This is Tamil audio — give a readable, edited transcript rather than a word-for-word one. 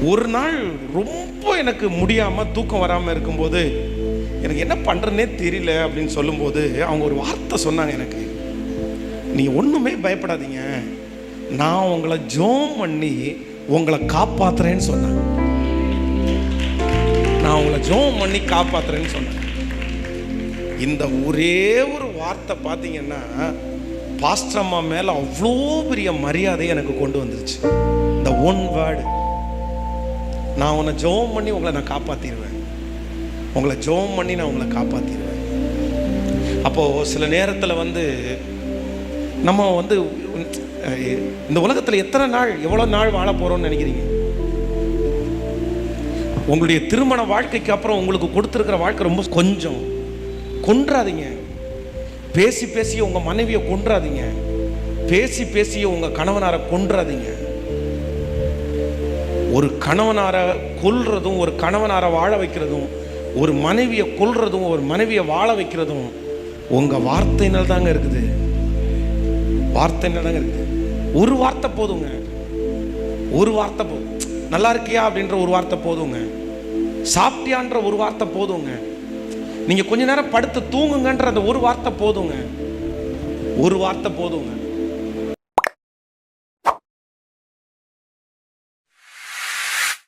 ஒரு நாள் ரொம்ப எனக்கு முடியாமல் தூக்கம் வராமல் இருக்கும்போது எனக்கு என்ன பண்ணுறேன்னே தெரியல அப்படின்னு சொல்லும்போது அவங்க ஒரு வார்த்தை சொன்னாங்க எனக்கு. நீங்கள் ஒன்றுமே பயப்படாதீங்க, நான் உங்களை ஜெபம் பண்ணி உங்களை காப்பாற்றுறேன்னு சொன்னேன். நான் உங்களை ஜெபம் பண்ணி காப்பாற்றுறேன்னு சொன்னேன். இந்த ஒரே ஒரு வார்த்தை பார்த்தீங்கன்னா பாஸ்டர் அம்மா மேலே அவ்வளோ பெரிய மரியாதையை எனக்கு கொண்டு வந்துருச்சு. இந்த ஒன் வேர்டு, நான் உன்னை ஜெபம் பண்ணி உங்களை நான் காப்பாற்றிடுவேன், உங்களை ஜெபம் பண்ணி நான் உங்களை காப்பாற்றிடுவேன். அப்போது சில நேரத்தில் நம்ம இந்த உலகத்தில் எத்தனை நாள் எவ்வளோ நாள் வாழ போகிறோம்னு நினைக்கிறீங்க? உங்களுடைய திருமண வாழ்க்கைக்கு அப்புறம் உங்களுக்கு கொடுத்துருக்கிற வாழ்க்கை ரொம்ப கொஞ்சம். கொன்றாதீங்க. பேசி பேசிய உங்கள் மனைவியை கொன்றாதீங்க. பேசி பேசிய உங்கள் கணவனாரை கொன்றாதீங்க. ஒரு கணவனாரை கொல்றதும் ஒரு கணவனாரை வாழ வைக்கிறதும், ஒரு மனைவியை கொல்றதும் ஒரு மனைவியை வாழ வைக்கிறதும் உங்கள் வார்த்தையினால் தாங்க இருக்குது. வார்த்தையினால் தாங்க இருக்குது. ஒரு வார்த்தை போதுங்க, ஒரு வார்த்தை போதும். நல்லா இருக்கியா அப்படின்ற ஒரு வார்த்தை போதுங்க. சாப்பிட்டியான்ற ஒரு வார்த்தை போதுங்க. நீங்கள் கொஞ்ச நேரம் படுத்து தூங்குங்கன்ற அந்த ஒரு வார்த்தை போதுங்க. ஒரு வார்த்தை போதுங்க.